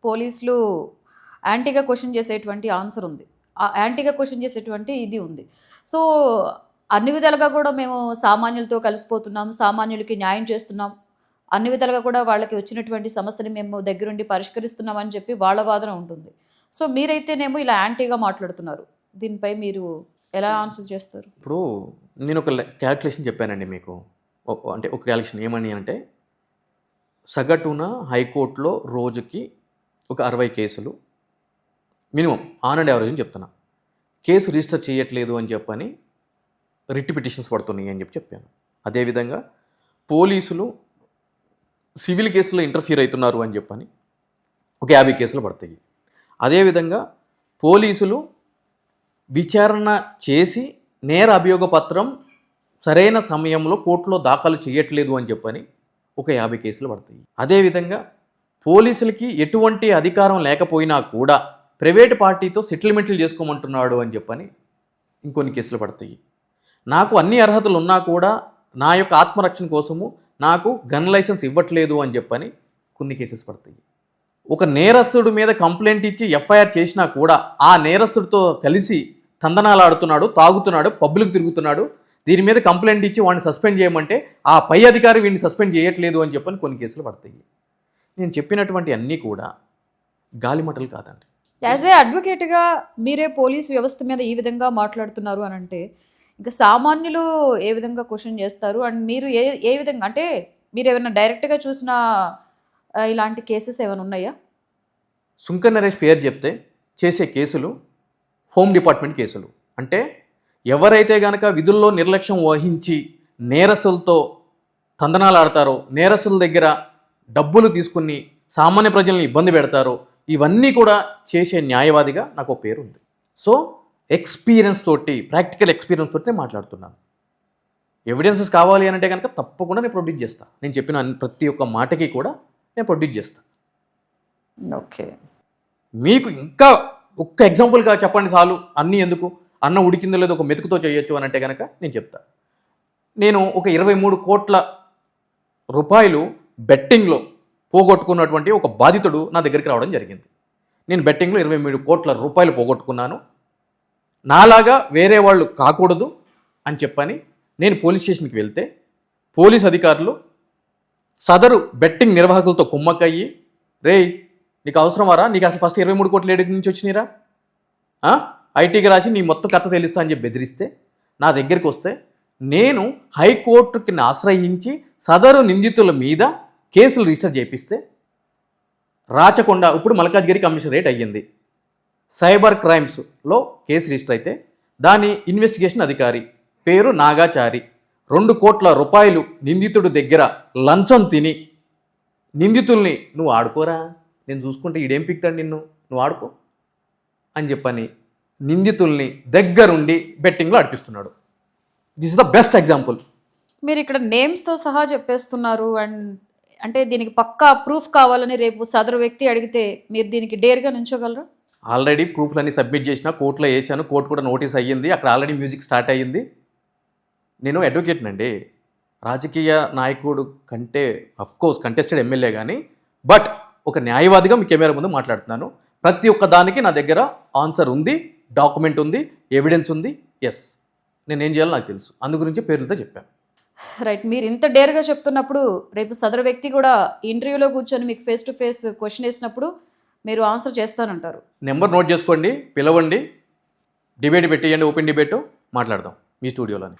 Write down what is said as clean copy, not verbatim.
పోలీసులు యాంటీగా క్వశ్చన్ చేసేటువంటి ఆన్సర్ ఉంది. యాంటీగా క్వశ్చన్ చేసేటువంటి ఇది ఉంది. సో, అన్ని విధాలుగా కూడా మేము సామాన్యులతో కలిసిపోతున్నాం, సామాన్యులకి న్యాయం చేస్తున్నాం, అన్ని విధాలుగా కూడా వాళ్ళకి వచ్చినటువంటి సమస్యని మేము దగ్గరుండి పరిష్కరిస్తున్నామని చెప్పి వాళ్ళ వాదన ఉంటుంది. సో, మీరైతేనేమో ఇలా యాంటీగా మాట్లాడుతున్నారు. దీనిపై మీరు ఎలా ఆన్సర్ చేస్తారు? ఇప్పుడు నేను ఒక క్యాల్కులేషన్ చెప్పానండి మీకు. అంటే ఒక క్యాల్కులేషన్ ఏమని అంటే, సగటున హైకోర్టులో రోజుకి ఒక 60 కేసులు మినిమం ఆన్ అండ్ యావరేజ్ అని చెప్తున్నా. కేసు రిజిస్టర్ చేయట్లేదు అని చెప్పని రిట్ పిటిషన్స్ పడుతున్నాయి అని చెప్పాను. అదేవిధంగా పోలీసులు సివిల్ కేసులో ఇంటర్ఫియర్ అవుతున్నారు అని చెప్పని ఒక 50 కేసులు పడతాయి. అదేవిధంగా పోలీసులు విచారణ చేసి నేర అభియోగ పత్రం సరైన సమయంలో కోర్టులో దాఖలు చేయట్లేదు అని చెప్పని ఒక 50 కేసులు పడతాయి. అదేవిధంగా పోలీసులకి ఎటువంటి అధికారం లేకపోయినా కూడా ప్రైవేట్ పార్టీతో సెటిల్మెంట్లు చేసుకోమంటున్నాడు అని చెప్పని ఇంకొన్ని కేసులు పడతాయి. నాకు అన్ని అర్హతలు ఉన్నా కూడా నా యొక్క ఆత్మరక్షణ కోసము నాకు గన్ లైసెన్స్ ఇవ్వట్లేదు అని చెప్పని కొన్ని కేసెస్ పడతాయి. ఒక నేరస్తుడి మీద కంప్లైంట్ ఇచ్చి ఎఫ్ఐఆర్ చేసినా కూడా ఆ నేరస్తుడితో కలిసి తందనాలు ఆడుతున్నాడు, తాగుతున్నాడు, పబ్లిక్ తిరుగుతున్నాడు, దీని మీద కంప్లైంట్ ఇచ్చి వాడిని సస్పెండ్ చేయమంటే ఆ పై అధికారి వీడిని సస్పెండ్ చేయట్లేదు అని చెప్పని కొన్ని కేసులు పడతాయి. నేను చెప్పినటువంటి అన్నీ కూడా గాలిమటలు కాదండి. యాజ్ ఏ అడ్వకేట్గా మీరే పోలీస్ వ్యవస్థ మీద ఈ విధంగా మాట్లాడుతున్నారు అని అంటే ఇంకా సామాన్యులు ఏ విధంగా క్వశ్చన్ చేస్తారు? అండ్ మీరు ఏ విధంగా అంటే మీరు ఏమైనా డైరెక్ట్గా చూసిన ఇలాంటి కేసెస్ ఏమైనా ఉన్నాయా? సుంక నరేష్ పేరు చెప్తే చేసే కేసులు హోమ్ డిపార్ట్మెంట్ కేసులు. అంటే ఎవరైతే కనుక విధుల్లో నిర్లక్ష్యం వహించి నేరస్తులతో తందనాలు ఆడతారో, నేరస్తుల దగ్గర డబ్బులు తీసుకుని సామాన్య ప్రజల్ని ఇబ్బంది పెడతారో, ఇవన్నీ కూడా చేసే న్యాయవాదిగా నాకు ఒక పేరు ఉంది. సో ఎక్స్పీరియన్స్ తోటి, ప్రాక్టికల్ ఎక్స్పీరియన్స్ తోటి నేను మాట్లాడుతున్నాను. ఎవిడెన్సెస్ కావాలి అని అంటే కనుక తప్పకుండా నేను ప్రొడ్యూస్ చేస్తాను. నేను చెప్పిన ప్రతి ఒక్క మాటకి కూడా నేను ప్రొడ్యూస్ చేస్తాను. ఓకే, మీకు ఇంకా ఒక్క ఎగ్జాంపుల్గా చెప్పండి చాలు. అన్నీ ఎందుకు, అన్నం ఉడికిందో లేదో ఒక మెతుకుతో చేయొచ్చు అని అంటే కనుక నేను చెప్తాను. నేను ఒక 23 కోట్ల రూపాయలు బెట్టింగ్లో పోగొట్టుకున్నటువంటి ఒక బాధితుడు నా దగ్గరికి రావడం జరిగింది. నేను బెట్టింగ్లో 23 కోట్ల రూపాయలు పోగొట్టుకున్నాను, నాలాగా వేరే వాళ్ళు కాకూడదు అని చెప్పని నేను పోలీస్ స్టేషన్కి వెళ్తే పోలీస్ అధికారులు సదరు బెట్టింగ్ నిర్వాహకులతో కుమ్మక్కయ్యి, రేయ్ నీకు అవసరమారా, నీకు అసలు ఫస్ట్ 23 కోట్ల ఏడు నుంచి వచ్చినాయిరా, ఐటీకి రాసి నీ మొత్తం కథ తెలుస్తా అని చెప్పి బెదిరిస్తే నా దగ్గరికి వస్తే నేను హైకోర్టుకి ఆశ్రయించి సదరు నిందితుల మీద కేసులు రిజిస్టర్ చేపిస్తే రాచకొండ ఇప్పుడు మల్కాజ్గిరి కమిషనరేట్ అయ్యింది. సైబర్ క్రైమ్స్లో కేసు రిజిస్టర్ అయితే దాని ఇన్వెస్టిగేషన్ అధికారి పేరు నాగాచారి 2 కోట్ల రూపాయలు నిందితుడి దగ్గర లంచం తిని నిందితుల్ని నువ్వు ఆడుకోరా, నేను చూసుకుంటే ఈడేం పిక్తాడు నిన్ను, నువ్వు ఆడుకో అని చెప్పని నిందితుల్ని దగ్గరుండి బెట్టింగ్లో అడిపిస్తున్నాడు. This is the best example. మీరు ఇక్కడ నేమ్స్తో సహా చెప్పేస్తున్నారు. అండ్ అంటే దీనికి పక్కా ప్రూఫ్ కావాలని రేపు సదరు వ్యక్తి అడిగితే మీరు దీనికి డేర్గా నించోగలరా? ఆల్రెడీ ప్రూఫ్లన్నీ సబ్మిట్ చేసిన, కోర్టులో వేసాను, కోర్టు కూడా నోటీస్ అయ్యింది, అక్కడ ఆల్రెడీ మ్యూజిక్ స్టార్ట్ అయ్యింది. నేను అడ్వకేట్నండి, రాజకీయ నాయకుడు కంటే అఫ్కోర్స్ కంటెస్టెడ్ ఎమ్మెల్యే కానీ, బట్ ఒక న్యాయవాదిగా మీ కెమెరా ముందు మాట్లాడుతున్నాను. ప్రతి ఒక్క దానికి నా దగ్గర ఆన్సర్ ఉంది, డాక్యుమెంట్ ఉంది, ఎవిడెన్స్ ఉంది. ఎస్, నేనేం చేయాలో నాకు తెలుసు, అందు గురించి పేర్లతో చెప్పాను. రైట్, మీరు ఇంత డేర్గా చెప్తున్నప్పుడు రేపు సదరు వ్యక్తి కూడా ఇంటర్వ్యూలో కూర్చొని మీకు ఫేస్ టు ఫేస్ క్వశ్చన్ వేసినప్పుడు మీరు ఆన్సర్ చేస్తానంటారు. నెంబర్ నోట్ చేసుకోండి, పిలవండి, డిబేట్ పెట్టేయండి, ఓపెన్ డిబేట్ మాట్లాడదాం మీ స్టూడియోలోని.